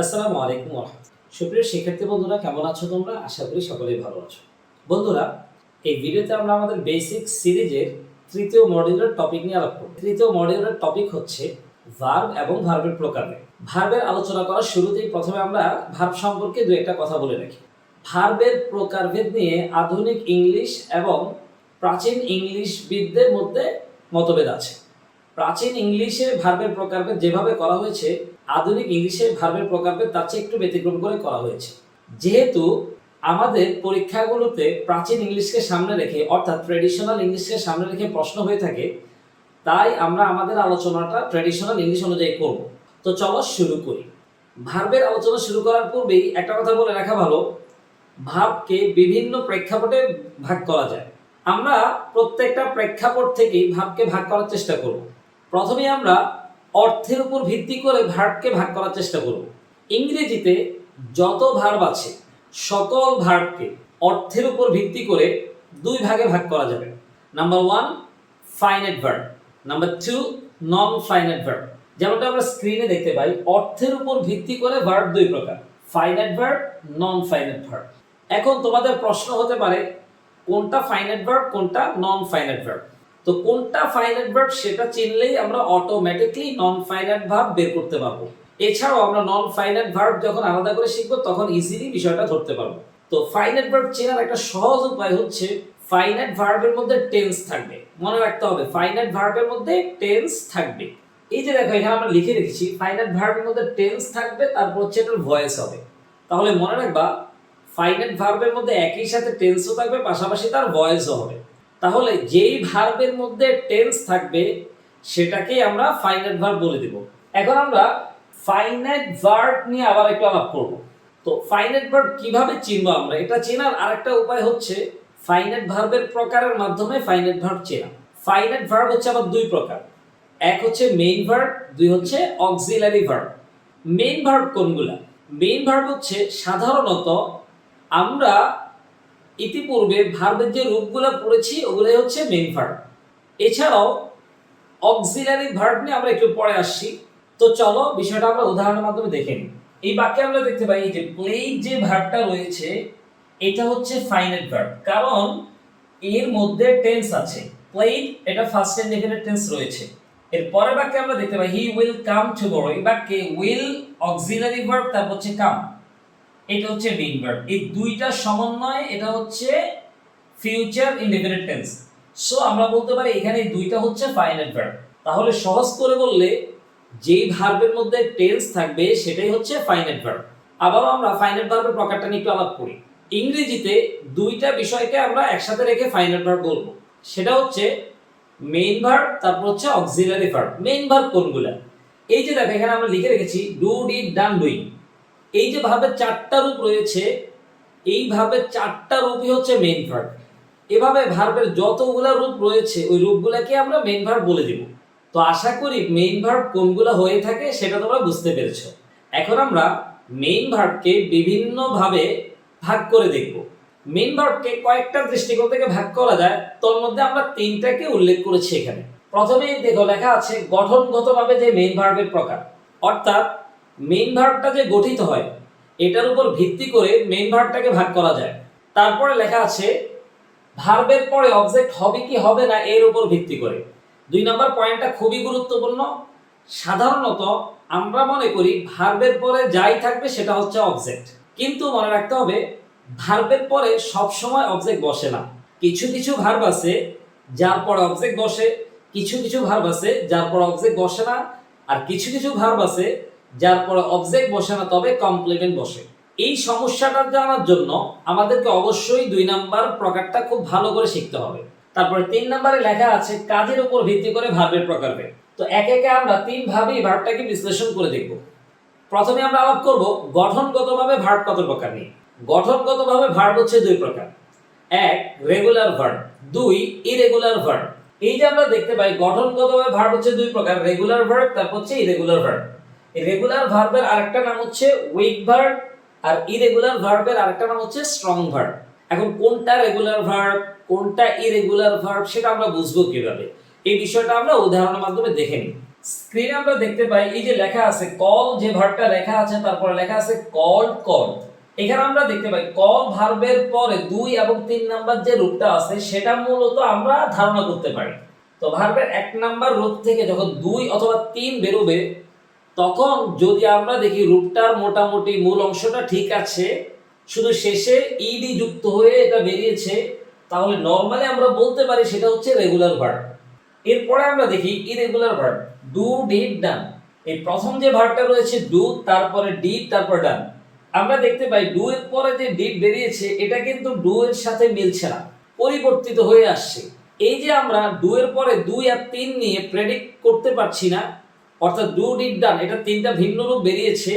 আসসালামু আলাইকুম ওয়া রাহমাতুল্লাহ। সুপ্রিয় শিক্ষার্থী বন্ধুরা, কেমন আছো তোমরা? আশা করি সকলেই ভালো আছো। বন্ধুরা, এই ভিডিওতে আমরা আমাদের বেসিক সিরিজের তৃতীয় মডিউলের টপিক নিয়ে আলোচনা করব। তৃতীয় মডিউলের টপিক হচ্ছে ভার্ব এবং ভার্বের প্রকারভেদ। ভার্বের আলোচনা করার শুরুতেই প্রথমে আমরা ভার্ব সম্পর্কে দুই একটা কথা বলে রাখি। ভার্বের প্রকারভেদ নিয়ে আধুনিক ইংলিশ এবং প্রাচীন ইংলিশবিদদের মধ্যে মতভেদ আছে। প্রাচীন ইংলিশে ভার্বের প্রকারভেদ যেভাবে করা হয়েছে, আধুনিক ইংলিশে ভার্বের প্রকারভেদ তার চেয়ে একটু ব্যতিক্রম করে করা হয়েছে। যেহেতু আমাদের পরীক্ষাগুলোতে প্রাচীন ইংলিশকে সামনে রেখে, অর্থাৎ ট্র্যাডিশনাল ইংলিশকে সামনে রেখে প্রশ্ন হয়ে থাকে, তাই আমরা আমাদের আলোচনাটা ট্র্যাডিশনাল ইংলিশ অনুযায়ী করব। তো চলো শুরু করি। ভার্বের আলোচনা শুরু করার পূর্বেই একটা কথা বলে রাখা ভালো, ভার্বকে বিভিন্ন প্রেক্ষাপটে ভাগ করা যায়। আমরা প্রত্যেকটা প্রেক্ষাপট থেকেই ভার্বকে ভাগ করার চেষ্টা করব। প্রথমে আমরা অর্থের উপর ভিত্তি করে ভার্বকে ভাগ করার চেষ্টা করব। ইংরেজিতে যত ভার্ব আছে সকল ভার্বকে অর্থের উপর ভিত্তি করে দুই ভাগে ভাগ করা যাবে। Number 1 finite verb, number 2 non finite verb. যেমনটা আমরা স্ক্রিনে দেখতে পাই, অর্থের উপর ভিত্তি করে ভার্ব দুই প্রকার, finite verb, non finite verb. এখন তোমাদের প্রশ্ন হতে পারে কোনটা ফাইনাইট ভার্ব, কোনটা নন ফাইনাইট ভার্ব। তো কোনটা ফাইনাইট ভার্ব সেটা চিনলেই আমরা অটোমেটিকলি নন ফাইনাইট ভার্ব বের করতে পারবো। এছাড়াও আমরা নন ফাইনাইট ভার্ব যখন আলাদা করে শিখবো তখন ইজিলি বিষয়টা ধরতে পারবো। তো ফাইনাইট ভার্ব চেনার একটা সহজ উপায় হচ্ছে ফাইনাইট ভার্বের মধ্যে টেন্স থাকবে। মনে রাখতে হবে ফাইনাইট ভার্বের মধ্যে টেন্স থাকবে। এই যে দেখো এখানে আমরা লিখে রেখেছি ফাইনাইট ভার্বের মধ্যে টেন্স থাকবে, তারপর হচ্ছে এটার ভয়েস হবে। তাহলে মনে রাখবা ফাইনাইট ভার্বের মধ্যে একই সাথে টেন্সও থাকবে, পাশাপাশি তার ভয়েসও হবে। তাহলে যেই ভার্বের মধ্যে টেন্স থাকবে সেটাকেই আমরা ফাইনাইট ভার্ব বলে দেব। এখন আমরা ফাইনাইট ভার্ব নিয়ে আবার একটু আলাপ করব। তো ফাইনাইট ভার্ব কিভাবে চিনবো আমরা? এটা চেনার আরেকটা উপায় হচ্ছে ফাইনাইট ভার্বের প্রকারের মাধ্যমে ফাইনাইট ভার্ব চেনা। ফাইনাইট ভার্ব হচ্ছে আবার দুই প্রকার, এক হচ্ছে মেইন ভার্ব, দুই হচ্ছে অক্সিলারি ভার্ব। মেইন ভার্ব কোনগুলা? মেইন ভার্ব হচ্ছে সাধারণত আমরা ইতিপূর্বে ভার্বের যে রূপগুলো পড়েছি ওগুলাই হচ্ছে মেইন ভার্ব। এছাড়াও অক্সিলারি ভার্ব নিয়ে আমরা একটু পরে আসছি। তো চলো বিষয়টা আমরা উদাহরণের মাধ্যমে দেখে নিই। এই বাক্যে আমরা দেখতে পাই যে প্লেড যে ভার্বটা রয়েছে এটা হচ্ছে ফাইনাইট ভার্ব, কারণ এর মধ্যে টেন্স আছে। প্লেড এটা ফার্স্ট ইনডেফিনিট টেন্স রয়েছে। এর পরের বাক্যে আমরা দেখতে পাই হি উইল কাম টুমরো। এই বাক্যে উইল অক্সিলারি ভার্ব, তারপর হচ্ছে কাম, এটা হচ্ছে মেইন ভার্ব। এই দুইটা সমন্বয় এটা হচ্ছে ফিউচার ইনডেফিনিট টেন্স। সো আমরা বলতে পারি এখানে দুইটা হচ্ছে ফাইনাইট ভার্ব। তাহলে সহজ করে বললে যেই ভার্বের মধ্যে টেন্স থাকবে সেটাই হচ্ছে ফাইনাইট ভার্ব। আবারও আমরা ফাইনাইট ভার্বের প্রকারটা নিয়ে একটু আলাপ করি। ইংরেজিতে দুইটা বিষয়কে আমরা একসাথে রেখে ফাইনাইট ভার্ব বলবো, সেটা হচ্ছে মেইন ভার্ব, তারপর হচ্ছে অক্সিলারি ভার্ব। মেইন ভার্ব কোনগুলা? এই যে দেখো এখানে আমরা লিখে রেখেছি ডু, ডিড, ডান, ডুইং। এই যে ভাবে চারটা রূপ রয়েছে, এই ভাবে চারটা রূপই হচ্ছে মেইন ভার্ব। এভাবে ভার্বের যতগুলা রূপ রয়েছে ওই রূপগুলাকে আমরা মেইন ভার্ব বলে দিব। তো আশা করি মেইন ভার্ব কোনগুলা হয়ে থাকে সেটা তোমরা বুঝতে পেরেছো। এখন আমরা মেইন ভার্বকে বিভিন্ন ভাবে ভাগ করে দেখব। মেইন ভার্বকে কয়েকটা দৃষ্টিকোণ থেকে ভাগ করা যায়, তোর মধ্যে আমরা তিনটাকে উল্লেখ করেছি এখানে। প্রথমেই দেখো লেখা আছে গঠনগতভাবে যে মেইন ভার্বের প্রকার, অর্থাৎ মেইন ভার্বটা যে গঠিত হয় এটার উপর ভিত্তি করে মেইন ভার্বটাকে ভাগ করা যায়। তারপরে লেখা আছে ভার্বের পরে অবজেক্ট হবে কি হবে না এর উপর ভিত্তি করে। 2 নম্বর পয়েন্টটা খুবই গুরুত্বপূর্ণ। সাধারণত আমরা মনে করি ভার্বের পরে যাই থাকবে সেটা হচ্ছে অবজেক্ট, কিন্তু মনে রাখতে হবে ভার্বের পরে সব সময় অবজেক্ট বসে না। কিছু কিছু ভার্ব আছে যার পরে অবজেক্ট বসে, কিছু কিছু ভার্ব আছে যার পরে অবজেক্ট বসে না, আর কিছু কিছু ভার্ব আছে যার পরে অবজেক্ট বসে না তবে কমপ্লিমেন্ট বসে। এই সমস্যাটা জানার জন্য আমাদেরকে অবশ্যই 2 নাম্বার প্রকারটা খুব ভালো করে শিখতে হবে। তারপরে 3 নম্বরে লেখা আছে কাজের উপর ভিত্তি করে ভার্বের প্রকারভেদ। তো একে একে আমরা 3 ভাবেই ভার্বটাকে বিশ্লেষণ করে দেখব। প্রথমে আমরা আলাপ করব গঠনগতভাবে ভার্ব কত প্রকার নিয়ে। গঠনগতভাবে ভার্ব হচ্ছে 2 প্রকার, এক রেগুলার ভার্ব, 2 ইরেগুলার ভার্ব। এই যে আমরা দেখতে পাই গঠনগতভাবে ভার্ব হচ্ছে 2 প্রকার, রেগুলার ভার্ব তারপর হচ্ছে ইরেগুলার ভার্ব। রেগুলার ভার্বের আরেকটা নাম হচ্ছে উইক ভার্ব, আর ইরেগুলার ভার্বের আরেকটা নাম হচ্ছে স্ট্রং ভার্ব। এখন কোনটা রেগুলার ভার্ব কোনটা ইরেগুলার ভার্ব সেটা আমরা বুঝবো কিভাবে, এই বিষয়টা আমরা উদাহরণের মাধ্যমে দেখে নিই। স্ক্রিনে আমরা দেখতে পাই এই যে লেখা আছে কল, যে ভার্বটা লেখা আছে তারপরে লেখা আছে কল কল। এখানে আমরা দেখতে পাই কল ভার্বের পরে 2 এবং 3 নাম্বার যে রূপটা আছে সেটা মূলত আমরা ধারণা করতে পারি। তো ভার্বের 1 নাম্বার রূপ থেকে যখন 2 অথবা 3 বেরোবে তখন যদি আমরা দেখি রূপটার মোটামুটি মূল অংশটা ঠিক আছে, শুধু শেষে ইডি যুক্ত হয়ে এটা বেরিয়েছে, তাহলে নরমালি আমরা বলতে পারি সেটা হচ্ছে রেগুলার ভার্ব। এরপরে আমরা দেখি irregular verb do did done. এই প্রথম যে ভার্বটা রয়েছে ডু, তারপরে ডিড, তারপর ডান। আমরা দেখতে পাই ডু এর পরে যে ডিড বেরিয়েছে এটা কিন্তু ডু এর সাথে মিলছে না, পরিবর্তিত হয়ে আসছে। এই যে আমরা ডু এর পরে 2 আর 3 নিয়ে প্রেডিক্ট করতে পারছি না, অর্থাৎ ডু ডিড ডান এটা তিনটা ভিন্ন রূপ বেরিয়েছে,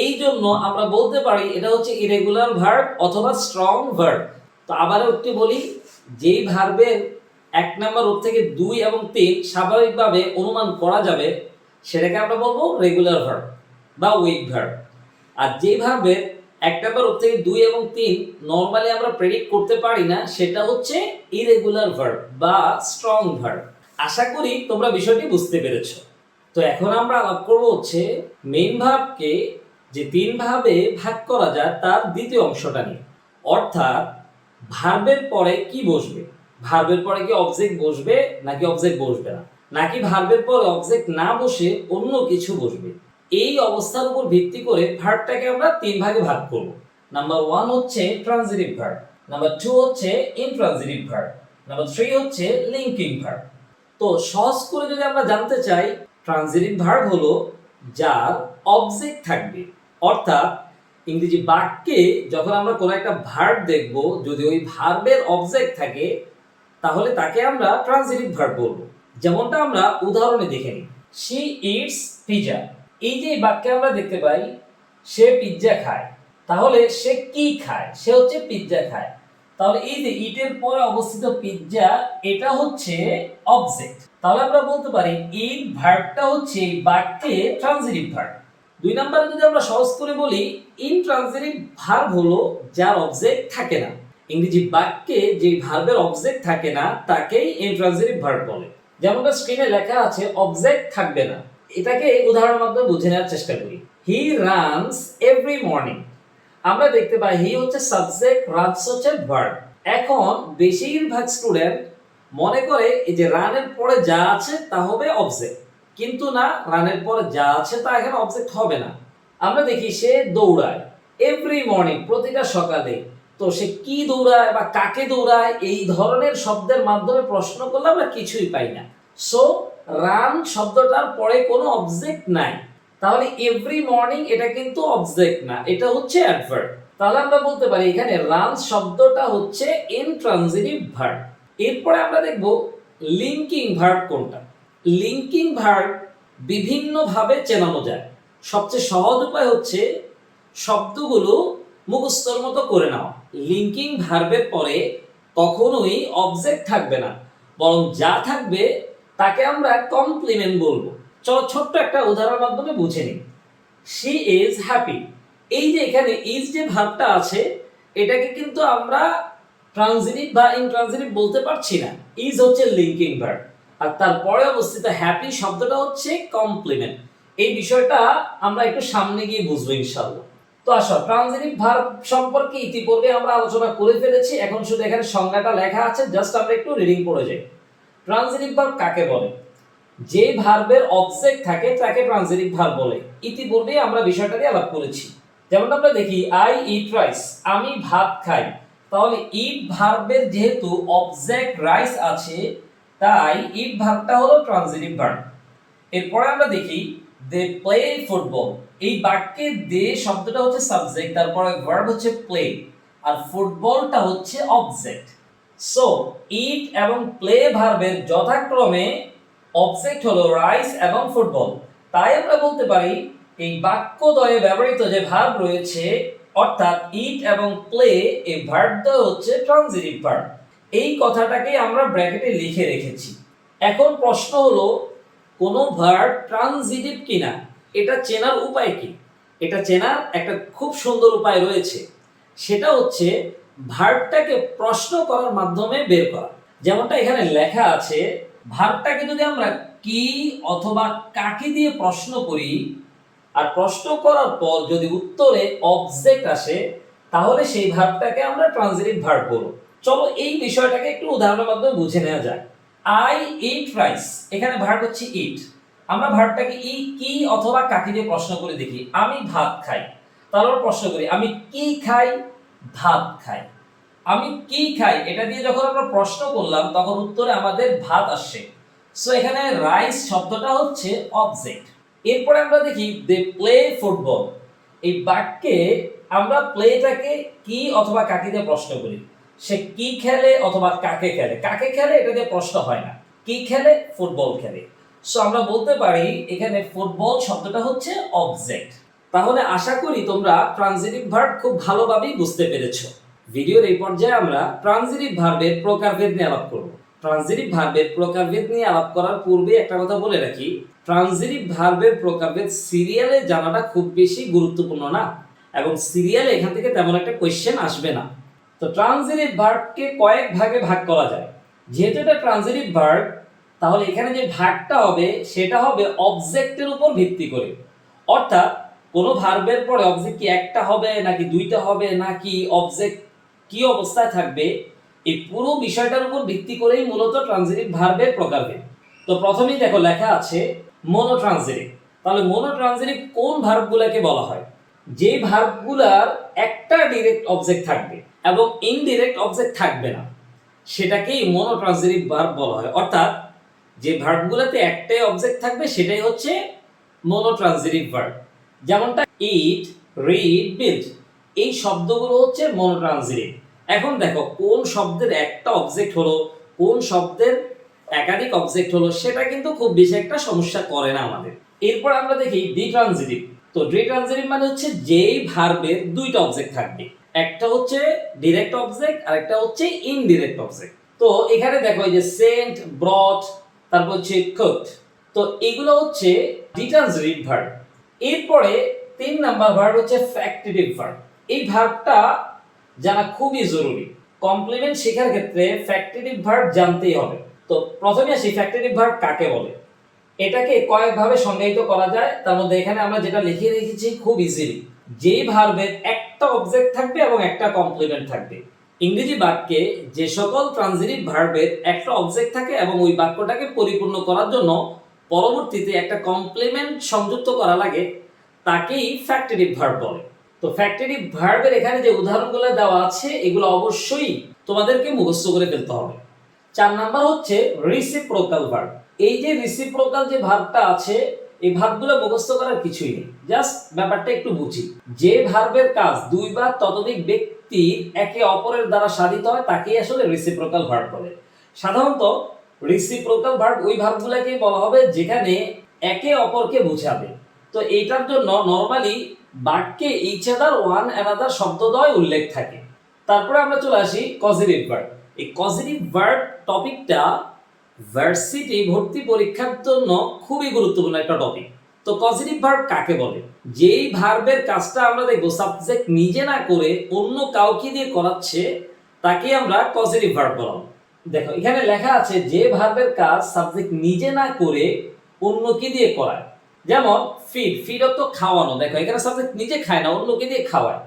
এই জন্য আমরা বলতে পারি এটা হচ্ছে ইরেগুলার ভার্ব অথবা স্ট্রং ভার্ব। তো আবারও একটু বলি, যেই ভার্বের 1 নাম্বার রূপ থেকে 2 এবং 3 স্বাভাবিকভাবে অনুমান করা যাবে সেটাকে আমরা বলবো রেগুলার ভার্ব বা উইক ভার্ব। আর যেই ভার্বের 1 নাম্বার রূপ থেকে 2 এবং 3 নরমালি আমরা প্রেডিক্ট করতে পারি না সেটা হচ্ছে ইরেগুলার ভার্ব বা স্ট্রং ভার্ব। আশা করি তোমরা বিষয়টি বুঝতে পেরেছো। তো এখন আমরা আলাপ করব হচ্ছে মেইন ভার্বকে যে 3 ভাবে ভাগ করা যায় তার দ্বিতীয় অংশটা নিয়ে, অর্থাৎ ভার্বের পরে কি বসবে, ভার্বের পরে কি অবজেক্ট বসবে নাকি অবজেক্ট বসবে না, নাকি ভার্বের পরে অবজেক্ট না বসে অন্য কিছু বসবে। এই অবস্থার উপর ভিত্তি করে ভার্বটাকে আমরা 3 ভাগে ভাগ করব। নাম্বার 1 হচ্ছে ট্রানজিটিভ ভার্ব, নাম্বার 2 হচ্ছে ইনট্রানজিটিভ ভার্ব, নাম্বার 3 হচ্ছে লিংকিং ভার্ব। তো সহজ করে যদি আমরা জানতে চাই, ট্রানজিটিভ ভার্ব হলো যার অবজেক্ট থাকবে, অর্থাৎ ইংরেজি বাক্যে যখন আমরা কোনো একটা ভার্ব দেখব যদি ওই ভার্বের অবজেক্ট থাকে তাহলে তাকে আমরা ট্রানজিটিভ ভার্ব বলবো। যেমনটা আমরা উদাহরণে দেখে নিই, শি ইটস পিৎজা। এই যে বাক্যে আমরা দেখতে পাই সে পিৎজা খায়, তাহলে সে কি খায়, সে হচ্ছে পিৎজা খায়। তাহলে এই যে ইটের পরে অবস্থিত পিৎজা এটা হচ্ছে অবজেক্ট। তাহলে আমরা বলতে পারি ইট ভার্বটা হচ্ছে এই বাক্যে ট্রানজিটিভ ভার্ব। 2 নম্বরে যদি আমরা সহজ করে বলি, ইনট্রানজিটিভ ভার্ব হলো যার অবজেক্ট থাকে না। ইংরেজি বাক্যে যে ভার্বের অবজেক্ট থাকে না তাকেই ইনট্রানজিটিভ ভার্ব বলে। যেমনটা স্ক্রিনে লেখা আছে অবজেক্ট থাকবে না, এটাকে উদাহরণের মাধ্যমে বুঝে নেওয়ার চেষ্টা করি। He runs every morning. আমরা দেখতে পাই হি হচ্ছে সাবজেক্ট, রানস হচ্ছে ভার্ব। এখন বেশিরভাগ স্টুডেন্ট মনে করে এই যে রানের পরে যা আছে তা হবে অবজেক্ট, কিন্তু না, রানের পরে যা আছে তা এখানে অবজেক্ট হবে না। আমরা দেখি সে দৌড়ায় এভরি মর্নিং, প্রতিটা সকালে। তো সে কি দৌড়ায় বা কাকে দৌড়ায় এই ধরনের শব্দের মাধ্যমে প্রশ্ন করলে আমরা কিছুই পাই না। সো রান শব্দটার পরে কোনো অবজেক্ট নাই, তাহলে এভরি মর্নিং এটা কিন্তু অবজেক্ট না, এটা হচ্ছে অ্যাডভার্ব। তাহলে আমরা বলতে পারি এখানে রান শব্দটা হচ্ছে ইনট্রানজিটিভ ভার্ব। এরপরে আমরা দেখব লিংকিং ভার্ব কোনটা। লিংকিং ভার্ব বিভিন্ন ভাবে চেনানো যায়। সবচেয়ে সহজ উপায় হচ্ছে শব্দগুলো মুখস্থর মতো করে নেওয়া। লিংকিং ভার্বের পরে কখনোই অবজেক্ট থাকবে না, বরং যা থাকবে তাকে আমরা কমপ্লিমেন্ট বলবো। চলো ছোট্ট একটা উদাহরণের মাধ্যমে বুঝে নিই। She is happy. এই যে এখানে ইজ যে ভার্বটা আছে এটাকে কিন্তু আমরা ট্রানজিটিভ বা ইনট্রানজিটিভ বলতে পারছি না, ইজ হচ্ছে লিংকিং ভার্ব, আর তারপরে অবস্থিত হ্যাপি শব্দটা হচ্ছে কমপ্লিমেন্ট। এই বিষয়টা আমরা একটু সামনে গিয়ে বুঝবো ইনশাআল্লাহ। তো আসো, ট্রানজিটিভ ভার্ব সম্পর্কে ইতিপূর্বে আমরা আলোচনা করে ফেলেছি, এখন শুধু এখানে সংজ্ঞাটা লেখা আছে, জাস্ট আমরা একটু রিডিং করে যাই। ট্রানজিটিভ ভার্ব কাকে বলে? যে ভার্বের অবজেক্ট থাকে তাকে ট্রানজিটিভ ভার্ব বলে। ইতিপূর্বে আমরা বিষয়টা নিয়ে আলাপ করেছি। যেমন আমরা দেখি আই ইট রাইস, আমি ভাত খাই। তাহলে ইট ভার্বের যেহেতু অবজেক্ট রাইস আছে তাই ইট ভার্বটা হলো ট্রানজিটিভ ভার্ব। এরপরে আমরা দেখি দে প্লে ফুটবল। এই বাক্যে দে শব্দটা হচ্ছে সাবজেক্ট, তারপরে ভার্ব হচ্ছে প্লে, আর ফুটবলটা হচ্ছে অবজেক্ট। সো ইট এবং প্লে ভার্বের যথাক্রমে অবজেক্ট হলো রাইস এবং ফুটবল। তাই আমরা বলতে পারি এই বাক্যদ্বয়ে ব্যবহৃত যে ভার্ব রয়েছে অর্থাৎ ইট এবং প্লে, এই ভার্বদ্বয় হচ্ছে ট্রানজিটিভ ভার্ব। এই কথাটাকে আমরা ব্র্যাকেটে লিখে রেখেছি। এখন প্রশ্ন হলো কোন ভার্ব ট্রানজিটিভ কিনা এটা চেনার উপায় কি? এটা চেনার একটা খুব সুন্দর উপায় রয়েছে, সেটা হচ্ছে ভার্বটাকে প্রশ্ন করার মাধ্যমে বের করা। যেমনটা এখানে লেখা আছে, ভার্বটাকে যদি আমরা কি অথবা কাকে দিয়ে প্রশ্ন করি আর প্রশ্ন করার পর যদি উত্তরে অবজেক্ট আসে তাহলে সেই ভার্বটাকে আমরা ট্রানজিটিভ ভার্ব বলবো। চলো এই বিষয়টাকে একটু উদাহরণের মাধ্যমে বুঝে নেওয়া যায়। আই ইট রাইস, এখানে ভার্ব হচ্ছে ইট। আমরা ভার্বটাকে কি অথবা কাকে দিয়ে প্রশ্ন করে দেখি। আমি ভাত খাই, তারপর প্রশ্ন করি আমি কি খাই, ভাত খাই। আমি কি খাই এটা দিয়ে যখন আমরা প্রশ্ন করলাম তখন উত্তরে আমাদের ভাত আসছে। সো এখানে রাইস শব্দটা হচ্ছে অবজেক্ট। এরপরে আমরা দেখি দে প্লে ফুটবল, এই বাক্যে আমরা প্লেটাকে কি অথবা কাকে দিয়ে প্রশ্ন করি। সে কি খেলে অথবা কাকে খেলে। কাকে খেলে এটা দিয়ে প্রশ্ন হয় না, কি খেলে, ফুটবল খেলে। সো আমরা বলতে পারি এখানে ফুটবল শব্দটা হচ্ছে অবজেক্ট। তাহলে আশা করি তোমরা ট্রানজিটিভ ভার্ব খুব ভালোভাবেই বুঝতে পেরেছো। ভিডিওর এই পর্যায়ে আমরা ট্রানজিটিভ ভার্বের প্রকারভেদ নিয়ে আলাপ করব। ট্রানজিটিভ ভার্বের প্রকারভেদ নিয়ে আলাপ করার পূর্বে একটা কথা বলে রাখি, ট্রানজিটিভ ভার্বের প্রকারভেদ সিরিয়ালে জানাটা খুব বেশি গুরুত্বপূর্ণ না, এবং সিরিয়ালে এখান থেকে তেমন একটা কোয়েশ্চেন আসবে না। তো ট্রানজিটিভ ভার্বকে কয়েক ভাগে ভাগ করা যায়। যেহেতু এটা ট্রানজিটিভ ভার্ব, তাহলে এখানে যে ভাগটা হবে সেটা হবে অবজেক্টের উপর ভিত্তি করে। অর্থাৎ কোন ভার্বের পরে অবজেক্ট কি একটা হবে নাকি দুইটা হবে নাকি অবজেক্ট কি অবস্থায় থাকবে, এই পুরো বিষয়টার উপর ভিত্তি করেই মূলত ট্রানজিটিভ ভার্বের প্রকারভেদ। তো প্রথমেই দেখো লেখা আছে মোনোট্রানজিটিভ। তাহলে মোনোট্রানজিটিভ কোন ভার্বগুলোকে বলা হয়? যে ভার্বগুলার একটা ডাইরেক্ট অবজেক্ট থাকবে এবং ইনডিরেক্ট অবজেক্ট থাকবে না, সেটাকেই মোনোট্রানজিটিভ ভার্ব বলা হয়। অর্থাৎ যে ভার্বগুলোতে একটাই অবজেক্ট থাকবে সেটাই হচ্ছে মোনোট্রানজিটিভ ভার্ব। যেমনটা ইট, রিড, বিল্ড, এই শব্দগুলো হচ্ছে মোনোট্রানজিটিভ। এখন দেখো কোন শব্দের একটা অবজেক্ট হলো, কোন শব্দের একাধিক অবজেক্ট হলো, সেটা কিন্তু খুব বেশি একটা সমস্যা করে না আমাদের। এরপর আমরা দেখি ডিট্রানজিটিভ। তো ডিট্রানজিটিভ মানে হচ্ছে যেই ভার্বের দুইটা অবজেক্ট থাকবে, একটা হচ্ছে ডিরেক্ট অবজেক্ট আর একটা হচ্ছে ইনডিরেক্ট অবজেক্ট। তো এখানে দেখো এই যে সেন্ট, ব্রট, তারপর হচ্ছে কুকড, তো এগুলো হচ্ছে ডিট্রানজিটিভ ভার্ব। এরপরে 3 নাম্বার ভার্ব হচ্ছে ফ্যাক্টিটিভ ভার্ব। এই ভার্বটা জানা খুবই জরুরি। কমপ্লিমেন্ট শেখার ক্ষেত্রে ফ্যাক্টিটিভ ভার্ব জানতেই হবে। তো প্রথমে আসি ফ্যাক্টিটিভ ভার্ব কাকে বলে। এটাকে কয়েকভাবে সংজ্ঞায়িত করা যায়, তার মধ্যে এখানে আমরা যেটা লিখে রেখেছি খুব ইজিলি, যেই ভার্বের একটা অবজেক্ট থাকবে এবং একটা কমপ্লিমেন্ট থাকবে। ইংরেজি বাক্যে যে সকল ট্রানজিটিভ ভার্বের একটা অবজেক্ট থাকে এবং ওই বাক্যটাকে পরিপূর্ণ করার জন্য পরবর্তীতে একটা কমপ্লিমেন্ট সংযুক্ত করা লাগে, তাকেই ফ্যাক্টিটিভ ভার্ব বলে। তো ফ্যাক্টিটিভ ভার্বের এখানে যে উদাহরণগুলো দেওয়া আছে এগুলো অবশ্যই তোমাদেরকে মুখস্থ করে ফেলতে হবে। 4 নাম্বার হচ্ছে রিসিপ্রোকাল ভার্ব। এই যে রিসিপ্রোকাল যে ভার্বটা আছে, এই ভার্বগুলো মুখস্থ করার কিছুই নেই, জাস্ট ব্যাপারটা একটু বুঝি। যে ভার্বের কাজ দুই বা ততোধিক ব্যক্তি একে অপরের দ্বারা সাধিত হয় তাকেই আসলে রিসিপ্রোকাল ভার্ব বলে। সাধারণত রিসিপ্রোকাল ভার্ব ওই ভার্বগুলোকে বলা হবে যেখানে একে অপরকে বোঝাবে। তো এইটার জন্য নরমালি বাক্যে ইচ আদার, ওয়ান অ্যানাদার শব্দদ্বয় উল্লেখ থাকে। তারপরে আমরা চলে আসি কজেটিভ ভার্ব। এই কজেটিভ ভার্ব টপিকটা ভার্সিটি ভর্তি পরীক্ষার জন্য খুবই গুরুত্বপূর্ণ একটা টপিক। তো কজেটিভ ভার্ব কাকে বলে? যেই ভার্বের কাজটা আমরা দেখব সাবজেক্ট নিজে না করে অন্য কাউকে দিয়ে করাচ্ছে, তাকে আমরা কজেটিভ ভার্ব বলবো। দেখো এখানে লেখা আছে যে ভার্বের কাজ সাবজেক্ট নিজে না করে অন্যকে দিয়ে করায়। যেমন ফিড, ফিড অর্থ খাওয়ানো। দেখো এখানে সাবজেক্ট নিজে খায় না, অন্যকে দিয়ে খাওয়ায়।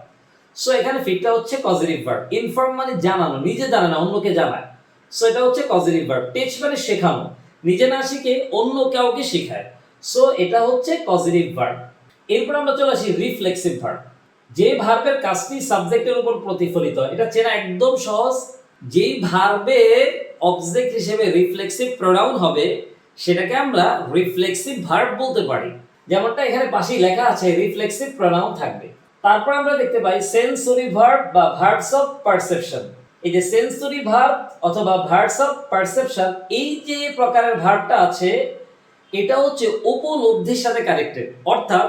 সো এখানে ফিডটা হচ্ছে কজেটিভ ভার্ব। ইনফর্ম মানে জানানো, নিজে জানে না অন্যকে জানায়, সো এটা হচ্ছে কজেটিভ ভার্ব। টিচ মানে শেখানো, নিজে না শিখে অন্য কাউকে শেখায়, সো এটা হচ্ছে কজেটিভ ভার্ব। এরপর আমরা চলে আসি রিফ্লেক্সিভ ভার্ব। যে ভার্বের কাজটি সাবজেক্টের উপর প্রতিফলিত হয়, এটা চেনা একদম সহজ। যেই ভার্বের অবজেক্ট হিসেবে রিফ্লেক্সিভ প্রোনাউন হবে সেটাকে আমরা রিফ্লেক্সিভ ভার্ব বলতে পারি। যেমনটা এখানে পাশেই লেখা আছে রিফ্লেক্সিভ প্রোনাউন থাকবে। তারপর আমরা দেখতে পাই সেন্সরি ভার্ব বা ভার্বস অফ পারসেপশন। এই যে সেন্সরি ভার্ব অথবা ভার্বস অফ পারসেপশন, এই যে প্রকারের ভার্বটা আছে এটা হচ্ছে উপলব্ধির সাথে কানেক্টেড। অর্থাৎ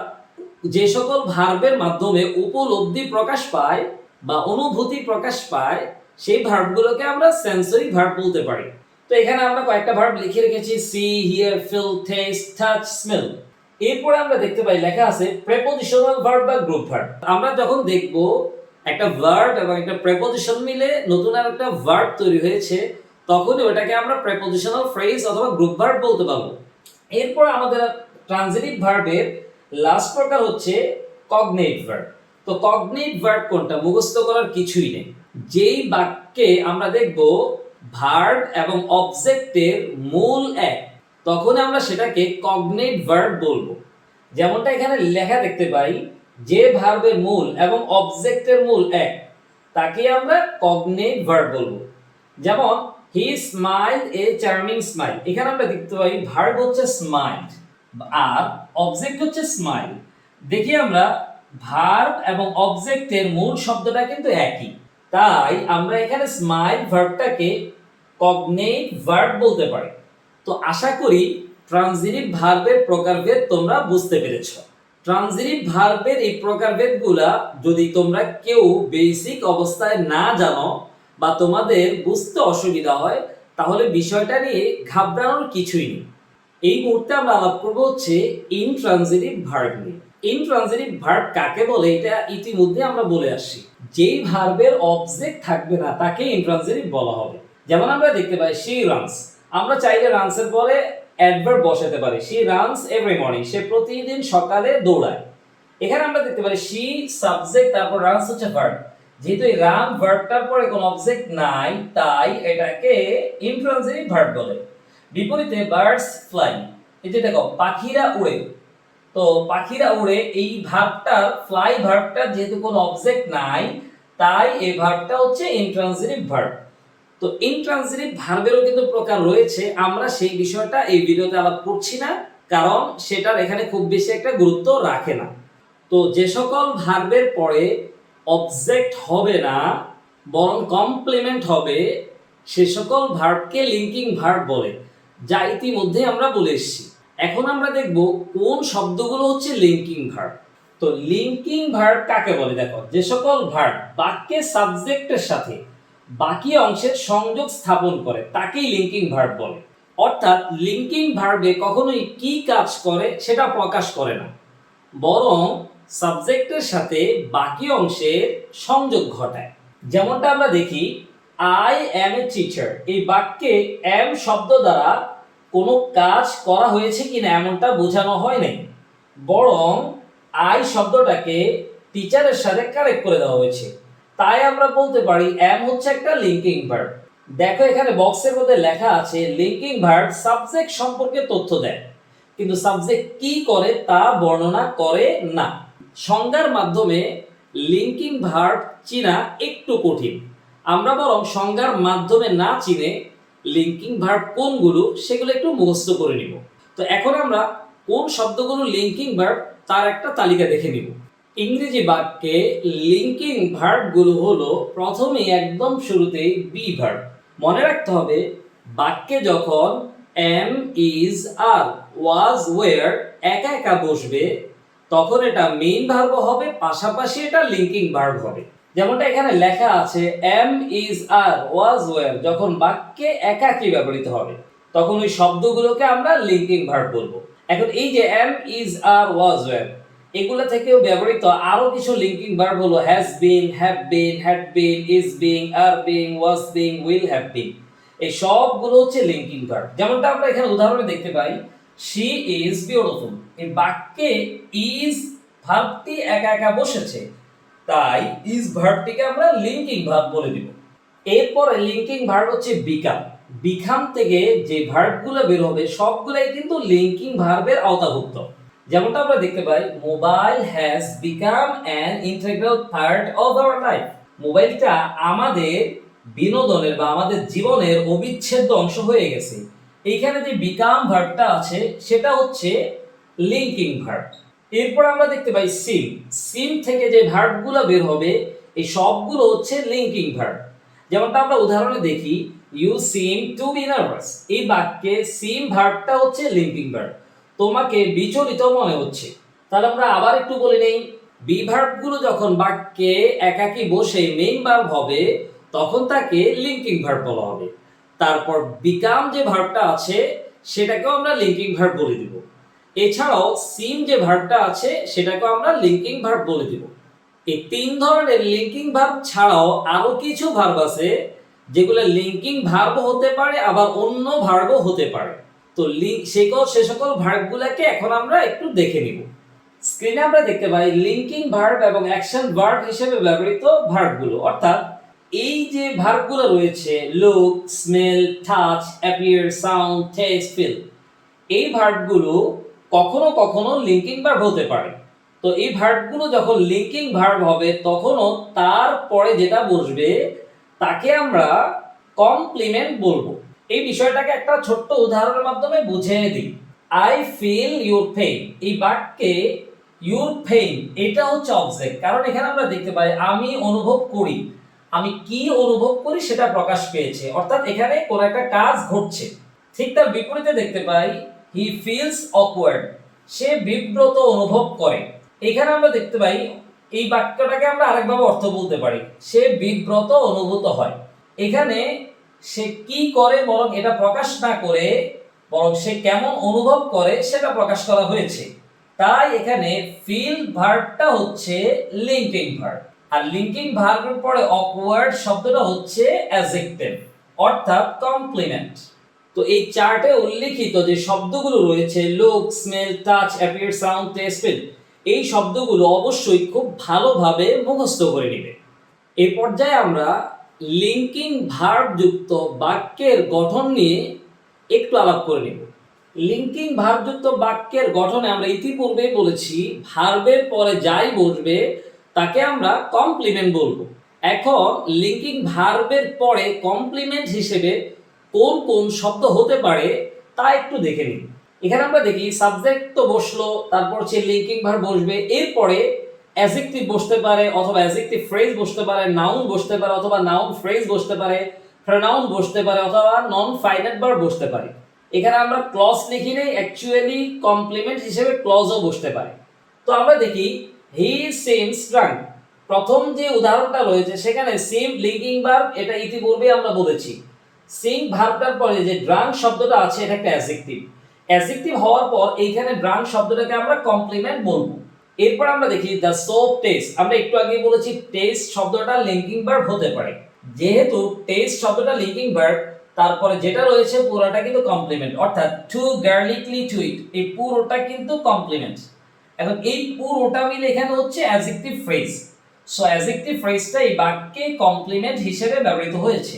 যে সকল ভার্বের মাধ্যমে উপলব্ধি প্রকাশ পায় বা অনুভূতি প্রকাশ পায় সেই ভার্বগুলোকে আমরা সেন্সরি ভার্ব বলতে পারি। তো এখানে আমরা কয়েকটা ভার্ব লিখে রেখেছি, see, hear, feel, taste, touch, smell. এরপরে আমরা দেখতে পাই লেখা আছে প্রেপোজিশনাল ভার্ব বা গ্রুপ ভার্ব। আমরা যখন দেখব একটা ভার্ব এবং একটা প্রেপোজিশন মিলে নতুন আর একটা ভার্ব তৈরি হয়েছে, তখনই ওটাকে আমরা প্রেপোজিশনাল ফ্রেজ অথবা গ্রুপ ভার্ব বলতে পারবো। এরপর আমাদের ট্রানজিটিভ ভার্বের লাস্ট প্রকার হচ্ছে কগনেট ভার্ব। তো কগনেট ভার্ব কোনটা, মুখস্থ করার কিছুই নেই। যেই বাক্যে আমরা দেখব ভার্ব এবং অবজেক্টের মূল এক, তখন আমরা সেটাকে কগনেট ভার্ব বলবো। যেমনটা এখানে লেখা দেখতে পাই, যে ভার্বের মূল এবং অবজেক্টের মূল এক, তাকে আমরা কগনেট ভার্ব বলবো। যেমন হি স্মাইল এ চার্মিং স্মাইল, এখানে আমরা দেখতে পাই ভার্ব হচ্ছে স্মাইল আর অবজেক্ট হচ্ছে স্মাইল। দেখি আমরা ভার্ব এবং অবজেক্টের মূল শব্দটা কিন্তু একই, তাই আমরা এখানে স্মাইল ভার্বটাকে কগনেট ভার্ব বলতে পারি। তো আশা করি ট্রানজিটিভ ভার্বের প্রকারভেদ তোমরা বুঝতে পেরেছো। ট্রানজিটিভ ভার্বের এই প্রকারভেদগুলা যদি তোমরা কেউ বেসিক অবস্থায় না জানো বা তোমাদের বুঝতে অসুবিধা হয়, তাহলে বিষয়টা নিয়ে ঘাবড়ানোর কিছুই নেই। এই মুহূর্তে আমরা আলাপ করব হচ্ছে ইনট্রানজিটিভ ভার্ব নিয়ে। ইনট্রানজিটিভ ভার্ব কাকে বলে এটা ইতিমধ্যে আমরা বলে আসছি। যেই ভার্বের অবজেক্ট থাকবে না তাকে ইনট্রানজিটিভ বলা হবে। যেমন আমরা দেখতে পাই শি রানস, আমরা চাইলে রানসের পরে অ্যাডভার্ব বসাতে পারি। শি রানস এভরি মর্নিং, সে প্রতিদিন সকালে দৌড়ায়। এখানে আমরা দেখতে পারি শি সাবজেক্ট, তারপর রানস হচ্ছে ভার্ব। যেহেতু এই রান ভার্বটার পরে কোনো অবজেক্ট নাই, তাই এটাকে ইনট্রানজিটিভ ভার্ব বলে। বিপরীতে বার্ডস ফ্লাই, এই যে দেখো পাখিরা উড়ে, তো পাখিরা উড়ে এই ভার্বটার ফ্লাই ভার্বটার যেহেতু কোনো অবজেক্ট নাই, তাই এই ভার্বটা হচ্ছে ইনট্রানজিটিভ ভার্ব। তো ইনট্রানজিটিভ ভার্বেরও কিন্তু প্রকার রয়েছে, আমরা সেই বিষয়টা এই ভিডিওতে আলাপ করছি না, কারণ সেটার এখানে খুব বেশি একটা গুরুত্ব রাখে না। তো যে সকল ভার্বের পরে অবজেক্ট হবে না বরং কমপ্লিমেন্ট হবে, সে সকল ভার্বকে লিঙ্কিং ভার্ব বলে, যা ইতিমধ্যে আমরা বলে এসেছি। এখন আমরা দেখব কোন শব্দগুলো হচ্ছে লিঙ্কিং ভার্ব। তো লিঙ্কিং ভার্ব কাকে বলে, দেখো যে সকল ভার্ব বাক্যের সাবজেক্টের সাথে বাকি অংশের সংযোগ স্থাপন করে তাকেই লিঙ্কিং ভার্ব বলে। অর্থাৎ লিঙ্কিং ভার্বে কখনোই কি কাজ করে সেটা প্রকাশ করে না, বরং সাবজেক্টের সাথে বাকি অংশের সংযোগ ঘটায়। যেমনটা আমরা দেখি আই অ্যাম এ টিচার, এই বাক্যে অ্যাম শব্দ দ্বারা কোনো কাজ করা হয়েছে কিনা এমনটা বোঝানো হয় নাই, বরং আই শব্দটাকে টিচারের সাথে কানেক্ট করে দেওয়া হয়েছে। তাই আমরা বলতে পারি অ্যাম হচ্ছে একটা লিঙ্কিং ভার্ব। দেখো এখানে বক্সের মধ্যে লেখা আছে লিঙ্কিং ভার্ব সাবজেক্ট সম্পর্কে তথ্য দেয়, কিন্তু সাবজেক্ট কি করে তা বর্ণনা করে না। সংজ্ঞার মাধ্যমে লিঙ্কিং ভার্ব চিনা একটু কঠিন, আমরা বরং সংজ্ঞার মাধ্যমে না চিনে লিঙ্কিং ভার্ব কোনগুলো সেগুলো একটু মুখস্থ করে নিব। তো এখন আমরা কোন শব্দগুলো লিঙ্কিং ভার্ব তার একটা তালিকা দেখে নিব। ইংরেজি বাক্যে লিঙ্কিং ভার্বগুলো হলো প্রথমে একদম শুরুতেই বি ভার্ব। মনে রাখতে হবে বাক্যে যখন am, is, are, was, were একা একা বসবে তখন এটা মেইন ভার্ব হবে, পাশাপাশি এটা লিঙ্কিং ভার্ব হবে। যেমনটা এখানে লেখা আছে am, is, are, was, were যখন বাক্যে একাকী ব্যবহৃত হবে তখন ওই শব্দগুলোকে আমরা লিঙ্কিং ভার্ব বলবো। এখন এই যে am, is, are, was, were এগুলো থেকেও ব্যবহৃত আরো কিছু লিঙ্কিং ভার্ব হলো has been, have been, had been, is being, are being, was being, will have been, এই সবগুলো হচ্ছে লিঙ্কিং ভার্ব। যেমনটা আমরা এখানে উদাহরণে দেখতে পাই শি ইজ বিউটিফুল, এই বাক্যে ইজ ভার্বটি একা একা বসেছে, তাই ইজ ভার্বটিকে আমরা লিঙ্কিং ভার্ব বলে দিব। এরপরে লিঙ্কিং ভার্ব হচ্ছে বিকাম। বিকাম থেকে যে ভার্বগুলো বের হবে সবগুলাই কিন্তু লিঙ্কিং ভার্বের আওতাভুক্ত। যেমনটা আমরা দেখতে পাই mobile has become an integral part of our life, মোবাইলটা আমাদের বিনোদনের বা আমাদের জীবনের অবিচ্ছেদ্য অংশ হয়ে গেছে। এইখানে যে বিকাম ভার্বটা আছে সেটা হচ্ছে লিঙ্কিং ভার্ব। এরপর আমরা দেখতে পাই সিম। সিম থেকে যে ভার্বগুলো বের হবে এই সবগুলো হচ্ছে লিঙ্কিং ভার্ব। যেমনটা আমরা উদাহরণে দেখি you seem to be nervous, এই বাক্যে সিম ভার্বটা হচ্ছে লিঙ্কিং ভার্ব, তোমাকে বিচলিত মনে হচ্ছে। তাহলে আমরা আবার একটু বলে নেই, বি ভার্বগুলো যখন বাক্যে একাকী বসে মেইন ভার্ব হবে তখন তাকে লিঙ্কিং ভার্ব বলা হবে। তারপর বিকাম যে ভার্বটা আছে সেটাকেও আমরা লিঙ্কিং ভার্ব বলে দিব। এছাড়াও সিম যে ভার্বটা আছে সেটাকেও আমরা লিঙ্কিং ভার্ব বলে দিব। এই তিন ধরনের লিঙ্কিং ভার্ব ছাড়াও আরো কিছু ভার্ব আছে যেগুলো লিঙ্কিং ভার্ব হতে পারে আবার অন্য ভার্বও হতে পারে। তো সে সকল ভার্বগুলোকে এখন আমরা একটু দেখে নিব। স্ক্রিনে আমরা দেখতে পাই লিঙ্কিং ভার্ব এবং অ্যাকশন ভার্ব হিসেবে ব্যবহৃত ভার্বগুলো, অর্থাৎ এই যে ভার্বগুলো রয়েছে look, smell, touch, appear, sound, taste, feel, এই ভার্বগুলো কখনো কখনো লিঙ্কিং ভার্ব হতে পারে। তো এই ভার্বগুলো যখন লিঙ্কিং ভার্ব হবে তখনও তারপরে যেটা বসবে তাকে আমরা কমপ্লিমেন্ট বলবো। এই বিষয়টাকে একটা ছোট্ট উদাহরণের মাধ্যমে বুঝিয়ে দিই। আই ফিল ইউর পেইন, এই বাক্যে ইউর পেইন এটা হচ্ছে অবজেক্ট, কারণ এখানে আমরা দেখতে পাই আমি অনুভব করি, আমি কি অনুভব করি সেটা প্রকাশ পেয়েছে, অর্থাৎ এখানে কোন একটা কাজ ঘটছে। ঠিক তার বিপরীতে দেখতে পাই হি ফিলস অকওয়ার্ড, সে বিব্রত অনুভব করে। এখানে আমরা দেখতে পাই এই বাক্যটাকে আমরা আরেকভাবে অর্থ বলতে পারি, সে বিব্রত অনুভূত হয়। এখানে সে কি করে বরং এটা প্রকাশ না করে বরং সে কেমন অনুভব করে সেটা প্রকাশ করা হয়েছে। তাই এখানে ফিল ভার্বটা হচ্ছে লিঙ্কিং ভার্ব, আর লিঙ্কিং ভার্বের পরে অকওয়ার্ড শব্দটা হচ্ছে অ্যাডজেক্টিভ অর্থাৎ কমপ্লিমেন্ট। তো এই চার্টে উল্লেখিত যে শব্দগুলো রয়েছে look, smell, touch, appear, sound, taste, feel, এই শব্দগুলো অবশ্যই খুব ভালোভাবে মুখস্থ করে নেবে। এই পর্যায়ে আমরা লিঙ্কিং ভার্ব যুক্ত বাক্যের গঠন নিয়ে একটু আলাপ করে নেব। লিঙ্কিং ভার্ব যুক্ত বাক্যের গঠনে আমরা ইতিপূর্বেই বলেছি ভার্বের পরে যাই বসবে তাকে আমরা কমপ্লিমেন্ট বলবো। এখন লিঙ্কিং ভার্বের পরে কমপ্লিমেন্ট হিসেবে কোন কোন শব্দ হতে পারে তা একটু দেখে নিন। এখানে আমরা দেখি সাবজেক্ট তো বসলো, তারপর হচ্ছে লিঙ্কিং ভার্ব বসবে, এরপরে অ্যাডজেক্টিভ বসতে পারে অথবা অ্যাডজেক্টিভ ফ্রেজ বসতে পারে, নাউন বসতে পারে অথবা নাউন ফ্রেজ বসতে পারে, প্রনাউন বসতে পারে অথবা নন ফাইনাইট ভার্ব বসতে পারে। এখানে আমরা ক্লজ লিখি নেই, অ্যাকচুয়ালি কমপ্লিমেন্ট হিসেবে ক্লজও বসতে পারে। তো আমরা দেখি হি সিমস ড্রাঙ্ক, প্রথম যে উদাহরণটা রয়েছে সেখানে সিম লিঙ্কিং ভার্ব, এটা ইতিপূর্বে আমরা বলেছি। সিম ভার্বটার পরে যে ড্রাঙ্ক শব্দটা আছে এটা একটা অ্যাডজেক্টিভ, অ্যাডজেক্টিভ হওয়ার পর এইখানে ড্রাঙ্ক শব্দটাকে আমরা কমপ্লিমেন্ট বলবো। এরপর আমরা দেখি দ্য সোপ টেস্ট, আমরা একটু আগে বলেছি টেস্ট শব্দটা লিঙ্কিং ভার্ব হতে পারে, যেহেতু টেস্ট শব্দটা লিঙ্কিং ভার্ব তারপরে যেটা রয়েছে পুরোটা কিন্তু কমপ্লিমেন্ট, অর্থাৎ টু গার্লিকলি টু ইট, এই পুরোটা কিন্তু কমপ্লিমেন্ট। এখন এই পুরোটা মিলে এখানে হচ্ছে অ্যাডজেক্টিভ ফ্রেজ, সো অ্যাডজেক্টিভ ফ্রেজটা এই বাক্যে কমপ্লিমেন্ট হিসেবে ব্যবহৃত হয়েছে।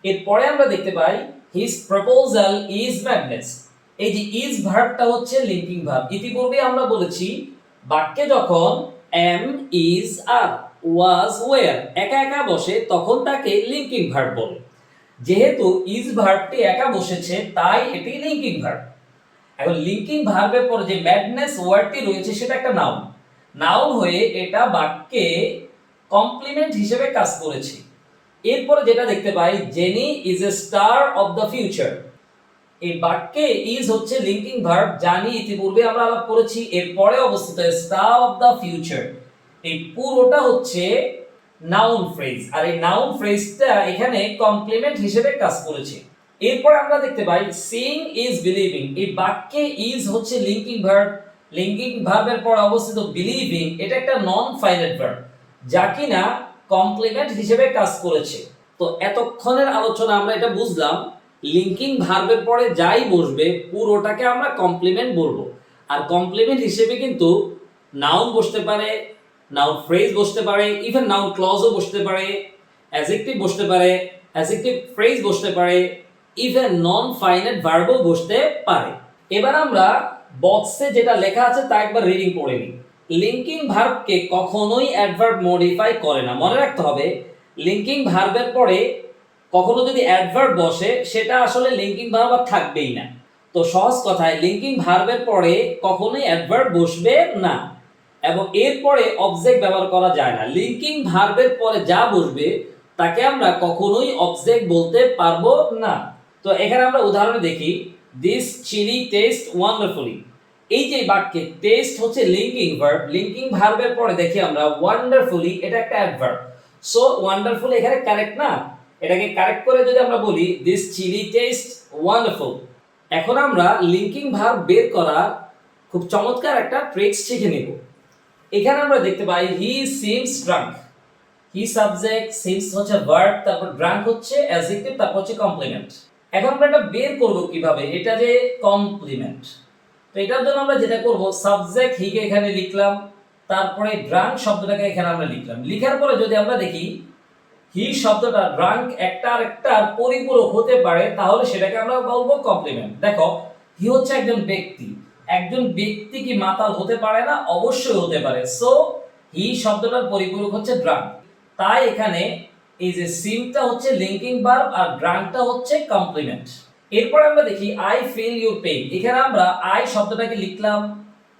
এরপরে আমরা দেখতে পাই হিজ প্রপোজাল ইজ ম্যাডনেস, এই যে ইজ ভার্বটা হচ্ছে লিঙ্কিং ভার্ব। ইতিপূর্বে আমরা বলেছি বাক্যে যখন am, is, are, was, were একা একা বসে তখন তাকে লিঙ্কিং ভার্ব বলে। যেহেতু ইজ ভার্বটি একা বসেছে তাই এটি লিঙ্কিং ভার্ব। এখন লিঙ্কিং ভার্বের পরে যে ম্যাডনেস ওয়ার্ডটি রয়েছে সেটা একটা নাউন, নাউন হয়ে এটা বাক্যে কমপ্লিমেন্ট হিসেবে কাজ করেছে। এরপরে যেটা দেখতে পাই Jenny is a star of the future, এই বাক্যে ইজ হচ্ছে লিঙ্কিং ভার্ব, জানি ইতিপূর্বে আমরা আলাপ করেছি। এরপরে অবস্থিত স্টার অফ দ্য ফিউচার, এই পুরোটা হচ্ছে নাউন ফ্রেজ, আর এই নাউন ফ্রেজটা এখানে কমপ্লিমেন্ট হিসেবে কাজ করেছে। এরপর আমরা দেখতে পাই সিইং ইজ বিলিভিং, এই বাক্যে ইজ হচ্ছে লিঙ্কিং ভার্ব, লিঙ্কিং ভার্বের পর অবস্থিত বিলিভিং এটা একটা নন ফাইনাইট ভার্ব যা কিনা কমপ্লিমেন্ট হিসেবে কাজ করেছে। তো এতক্ষণের আলোচনা আমরা এটা বুঝলাম লিঙ্কিং ভার্বের পরে যাই বসবে পুরোটাকে আমরা কমপ্লিমেন্ট বলবো, আর কমপ্লিমেন্ট হিসেবে কিন্তু নাউন বসতে পারে, নাউন ফ্রেজ বসতে পারে, ইভেন নাউন ক্লজও বসতে পারে, অ্যাডজেক্টিভ বসতে পারে, অ্যাডজেক্টিভ ফ্রেজ বসতে পারে, ইভেন নন ফাইনাইট ভার্বও বসতে পারে। এবার আমরা বক্সে যেটা লেখা আছে তা একবার রিডিং পড়ে নিই। লিঙ্কিং ভার্বকে কখনোই অ্যাডভার্ব মডিফাই করে না, মনে রাখতে হবে লিঙ্কিং ভার্বের পরে কখনো যদি অ্যাডভার্ব বসে সেটা আসলে লিঙ্কিং ভার্ব আর থাকবেই না। তো সহজ কথায় লিঙ্কিং ভার্বের পরে কখনোই অ্যাডভার্ব বসবে না এবং এরপরে অবজেক্ট ব্যবহার করা যায় না। লিঙ্কিং ভার্বের পরে যা বসবে তাকে আমরা কখনোই অবজেক্ট বলতে পারবো না। তো এখানে আমরা উদাহরণে দেখি দিস চিলি টেস্ট ওয়ান্ডারফুলি, এই যে বাক্যে টেস্ট হচ্ছে লিঙ্কিং ভার্ব, লিঙ্কিং ভার্বের পরে দেখি আমরা ওয়ান্ডারফুলি এটা একটা অ্যাডভার্ব, সো ওয়ান্ডারফুলি এখানে কারেক্ট না, এটাকে কারেক্ট করে যদি আমরা বলি দিস চিলি টেস্ট ওয়ান্ডারফুল। এখন আমরা লিঙ্কিং ভার্ব বের করা খুব চমৎকার একটা ট্রিক্স শিখে নেব। এখানে আমরা দেখতে পাই he seems drunk, he subject, seems হচ্ছে ভার্ব, তারপর ড্রাঙ্ক হচ্ছে অ্যাডজেক্টিভ, তারপর হচ্ছে কমপ্লিমেন্ট। এখন আমরা এটা বের করব কিভাবে, এটা যে কমপ্লিমেন্ট। তো এটার জন্য আমরা যেটা করব, সাবজেক্ট হিকে এখানে লিখলাম, তারপরে ড্রাঙ্ক শব্দটাকে এখানে আমরা লিখলাম। লিখার পরে যদি আমরা দেখি হি শব্দটা ড্রাঙ্ক একটা আরেকটার পরিপূরক হতে পারে, তাহলে সেটাকে আমরা বলবো কমপ্লিমেন্ট। দেখো, হি হচ্ছে একজন ব্যক্তি, একজন ব্যক্তি কি মাতাল হতে পারে না? অবশ্যই হতে পারে। সো হি শব্দটার পরিপূরক হচ্ছে ড্রাঙ্ক, তাই এখানে এই যে সিমটা হচ্ছে লিঙ্কিং ভার্ব আর ড্রাঙ্কটা হচ্ছে কমপ্লিমেন্ট। এরপর আমরা দেখি আই ফিল ইউর পেইন। এখানে আমরা আই শব্দটাকে লিখলাম,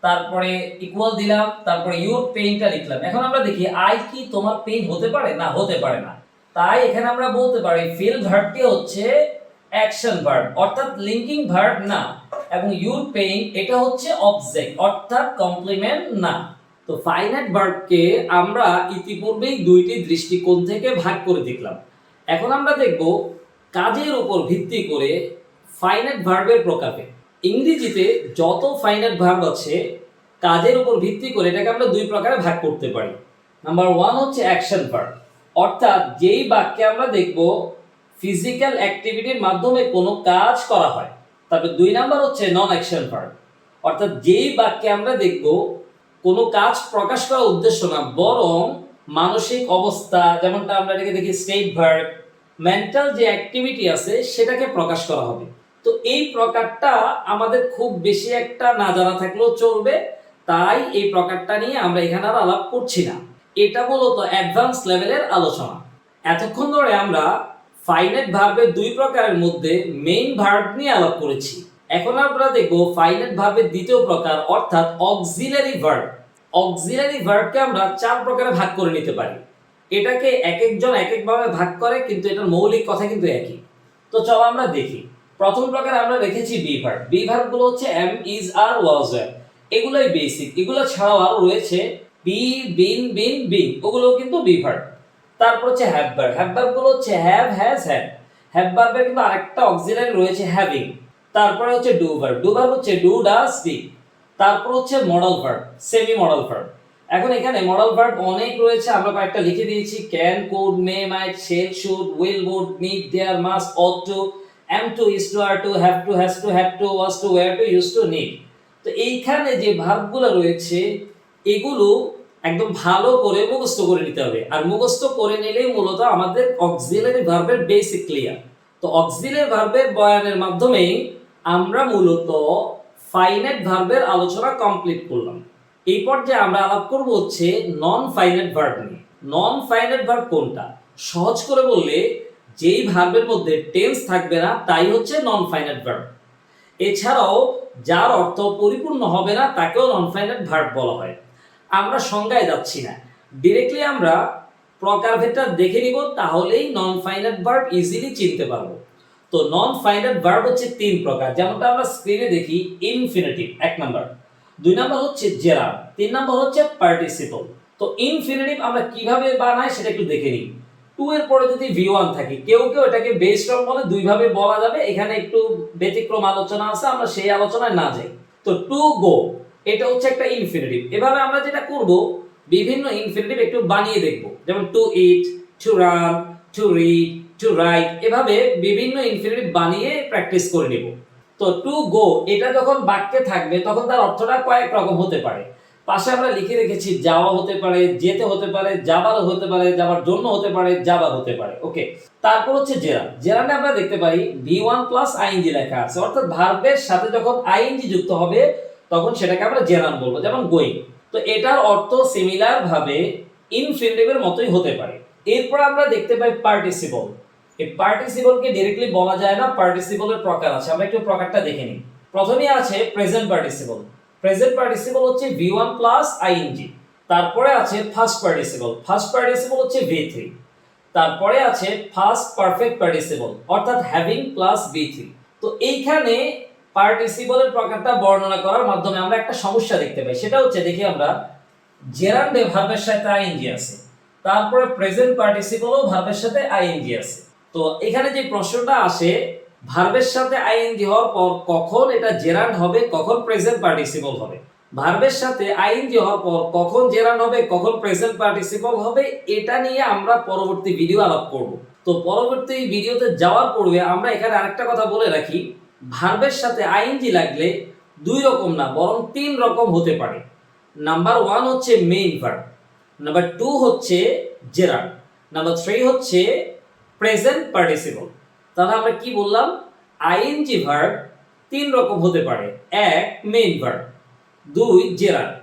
তারপরে ইকুয়াল দিলাম, তারপরে ইউর পেইনটা লিখলাম। এখন আমরা দেখি আই কি তোমার পেইন হতে পারে? না, হতে পারে না। তাই এখানে আমরা বলতে পারি ফিল ভার্বটি হচ্ছে অ্যাকশন ভার্ব অর্থাৎ লিঙ্কিং ভার্ব না, এবং ইউর পেইন এটা হচ্ছে অবজেক্ট অর্থাৎ কমপ্লিমেন্ট না। তো ফাইনাইট ভার্বকে আমরা ইতিপূর্বেই দুইটি দৃষ্টিকোণ থেকে ভাগ করে দেখলাম। এখন আমরা দেখব কাজের উপর ভিত্তি করে ফাইনাইট ভার্বের প্রকারভেদ। ইংরেজিতে যত ফাইনাইট ভার্ব আছে কাজের উপর ভিত্তি করে এটাকে আমরা দুই প্রকারে ভাগ করতে পারি। নাম্বার 1 হচ্ছে অ্যাকশন ভার্ব, অর্থাৎ যেই বাক্যে আমরা দেখব ফিজিক্যাল অ্যাক্টিভিটির মাধ্যমে কোনো কাজ করা হয়। তারপর 2 নাম্বার হচ্ছে নন অ্যাকশন ভার্ব, অর্থাৎ যেই বাক্যে আমরা দেখব কোনো কাজ প্রকাশ করার উদ্দেশ্য না, বরং মানসিক অবস্থা, যেমনটা আমরা এটাকে দেখি স্টেট ভার্ব, মেন্টাল যে অ্যাক্টিভিটি আছে সেটাকে প্রকাশ করা হবে। তো এই প্রকারটা আমাদের খুব বেশি একটা না জানা থাকলেও চলবে, তাই এই প্রকারটা নিয়ে আমরা এখানে আর আলাপ করছি না। এটা মূলত অ্যাডভান্স লেভেলের আলোচনা। এতক্ষণ ধরে আমরা ফাইনাইট ভার্বের দুই প্রকারের মধ্যে মেইন ভার্ব নিয়ে আলাপ করেছি। এখন আমরা দেখব ফাইনাইট ভার্বের দ্বিতীয় প্রকার অর্থাৎ অক্সিলারি ভার্ব। অক্সিলারি ভার্বকে আমরা 4 প্রকারে ভাগ করে নিতে পারি। এটাকে এক একজন এক একভাবে ভাগ করে, কিন্তু এটার মৌলিক কথা কিন্তু একই। তো চলো আমরা দেখি। প্রথম প্রকার আমরা রেখেছি বি ভার্ব। বি ভার্ব গুলো হচ্ছে am, is, are, was, were, এগুলোই বেসিক। এগুলো ছাড়াও আরো রয়েছে বি, বিন, বিন, বিং, ওগুলো কিন্তু বি ভার্ব। তারপর হচ্ছে হ্যাভ ভার্ব। হ্যাভ ভার্ব গুলো হচ্ছে হ্যাভ, হ্যাজ, হ্যাড। হ্যাভ ভার্বের কিন্তু আরেকটা অক্সিলারি রয়েছে হ্যাভিং। তারপরে হচ্ছে ডু ভার্ব। ডু ভার্ব হচ্ছে ডু, ডাজ, ডি। তারপর হচ্ছে modal verb, semi modal verb. এখন এখানে মডাল ভার্ব অনেক রয়েছে, আমরা কয়েকটা লিখে দিয়েছি। Can, could, may, might, shall, should, will, would, need, dare, must, ought to, am to, is to, are to, have to, has to, had to, was to, were to, used to, need। তো এইখানে যে ভার্বগুলো রয়েছে এগুলো একদম ভালো করে মুখস্থ করে নিতে হবে, আর মুখস্থ করে নিলেই মূলত আমাদের অক্সিলারি ভার্বের বেসিক ক্লিয়ার। তো অক্সিলারি ভার্বের বয়ানের মাধ্যমে আমরা মূলত ফাইনাইট ভার্বের আলোচনা কমপ্লিট করলাম। এই পর্যায়ে আমরা আলাপ করব হচ্ছে নন ফাইনাইট ভার্ব নিয়ে। নন ফাইনাইট ভার্ব কোনটা? সহজ করে বললে যেই ভার্বের মধ্যে টেন্স থাকবে না তাই হচ্ছে নন ফাইনাইট ভার্ব। এছাড়াও যার অর্থ পরিপূর্ণ হবে না তাকেও নন ফাইনাইট ভার্ব বলা হয়। আমরা সংজ্ঞায় যাচ্ছি না, ডিরেক্টলি আমরা প্রকারভেদটা দেখে নিব, তাহলেই নন ফাইনাইট ভার্ব ইজিলি চিনতে পারবো। তো নন ফাইনাইট ভার্ব হচ্ছে 3 প্রকার, যেমনটা আমরা স্ক্রিনে দেখি। ইনফিনিটিভ 1 নাম্বার, 2 নাম্বার হচ্ছে জেরার, 3 নাম্বার হচ্ছে পার্টিসিপল। তো ইনফিনিটিভ আমরা কিভাবে বানাই সেটা একটু দেখে নিই। টু এর পরে যদি ভি1 থাকে, কেউ কেউ এটাকে বেসড অন বলে, দুইভাবে বলা যাবে। এখানে একটু ব্যতিক্রম আলোচনা আছে, আমরা সেই আলোচনায় না যাই। তো টু গো এটা হচ্ছে একটা ইনফিনিটিভ। এভাবে আমরা যেটা করব, বিভিন্ন ইনফিনিটিভ একটু বানিয়ে দেখব, যেমন to eat, to run, to read, to write, এভাবে বিভিন্ন ইনফিনিটিভ বানিয়ে প্র্যাকটিস করে নিব। তো টু গো এটা যখন বাক্যে থাকবে তখন তার অর্থটা কয়েক রকম হতে পারে। পাশে আমরা লিখে রেখেছি যাওয়া হতে পারে, যেতে হতে পারে, যাবার হতে পারে, যাবার জন্য হতে পারে, যাবার হতে পারে। ওকে, তারপর হচ্ছে জেরান। জেরানে আমরা দেখতে পাই ভি1 প্লাস আইএনজি লেখা আছে, অর্থাৎ ভার্বের সাথে যখন আইএনজি যুক্ত হবে তখন সেটাকে আমরা জেরান বলবো, যেমন গোয়িং। তো এটার অর্থ সিমিলার ভাবে ইনফিনিটিভের মতোই হতে পারে। এরপর আমরা দেখতে পাই পার্টিসিপল। এই পার্টিসিপলকে ডাইরেক্টলি বলা যায় না, পার্টিসিপলের প্রকার আছে। আমরা একটু প্রকারটা দেখে নিই। প্রথমেই আছে প্রেজেন্ট পার্টিসিপল। প্রেজেন্ট পার্টিসিপল হচ্ছে ভি1 প্লাস আইএনজি। তারপরে আছে ফার্স্ট পার্টিসিপল। ফার্স্ট পার্টিসিপল হচ্ছে ভি3। তারপরে আছে ফার্স্ট পারফেক্ট পার্টিসিপল, অর্থাৎ হ্যাভিং প্লাস ভি3। তো এইখানে পার্টিসিপলের প্রকারটা বর্ণনা করার মাধ্যমে আমরা একটা সমস্যা দেখতে পাই। সেটা হচ্ছে, দেখি আমরা, জেরান্ডে ভার্বের সাথে আইএনজি আছে, তারপরে প্রেজেন্ট পার্টিসিপলও ভার্বের সাথে আইএনজি আছে। তো এখানে যে প্রশ্নটা আসে, ভার্বের সাথে আইএনজি হওয়ার পর কখন এটা জেরান্ড হবে, কখন প্রেজেন্ট পার্টিসিপল হবে। ভার্বের সাথে আইএনজি হওয়ার পর কখন জেরান্ড হবে, কখন প্রেজেন্ট পার্টিসিপল হবে, এটা নিয়ে আমরা পরবর্তী ভিডিও আলাপ করব। তো পরবর্তী ভিডিওতে যাওয়ার পূর্বে আমরা এখানে আরেকটা কথা বলে রাখি, ভার্বের সাথে আইএনজি লাগলে দুই রকম না বরং তিন রকম হতে পারে। নাম্বার 1 হচ্ছে মেইন ভার্ব, নাম্বার 2 হচ্ছে জেরান্ড, নাম্বার 3 হচ্ছে প্রেজেন্ট পার্টিসিপল। তাহলে আমরা কি বললাম, আইএনজি ভার্ব তিন রকম হতে পারে, 1 main verb, 2 gerund,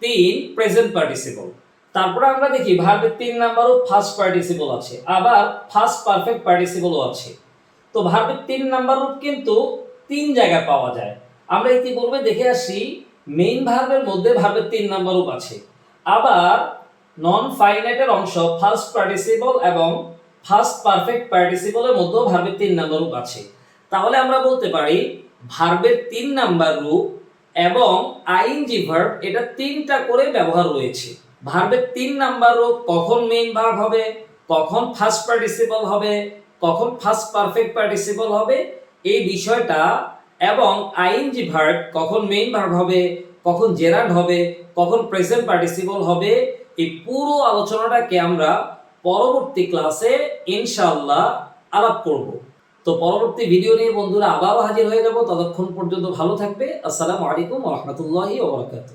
3 present participle. তারপরে আমরা দেখি ভার্বের 3 নাম্বারও ফার্স্ট পার্টিসিপল আছে, আবার ফার্স্ট পারফেক্ট পার্টিসিপলও আছে। তো ভার্বের 3 নাম্বার রূপ কিন্তু 3 জায়গায় পাওয়া যায়। আমরা ইতিপূর্বে দেখে আসি মেইন ভার্বের মধ্যে ভার্বের 3 নাম্বার রূপ আছে, আবার নন ফাইনাইটের অংশ ফার্স্ট পার্টিসিপল এবং ফার্স্ট পারফেক্ট পার্টিসিপলের মধ্যেও ভার্বের 3 নাম্বার রূপ আছে। তাহলে আমরা বলতে পারি ভার্বের 3 নাম্বার রূপ এবং আইএনজি ভার্ব এটা 3টা করে ব্যবহার রয়েছে। ভার্বের 3 নাম্বার রূপ কখন মেইন ভার্ব হবে, কখন ফার্স্ট পার্টিসিপল হবে, কখন ফার্স্ট পারফেক্ট পার্টিসিপল হবে, এই বিষয়টা এবং আইএনজি ভার্ব কখন মেইন ভার্ব হবে, কখন জেরান্ড হবে, কখন প্রেজেন্ট পার্টিসিপল হবে, এই পুরো আলোচনাটাকে আমরা পরবর্তী ক্লাসে ইনশাআল্লাহ আলাপ করব। তো পরবর্তী ভিডিও নিয়ে বন্ধুরা আবারও হাজির হয়ে যাব। ততক্ষণ পর্যন্ত ভালো থাকবে। আসসালামু আলাইকুম ওয়া রাহমাতুল্লাহি ওয়া বারাকাতুহু।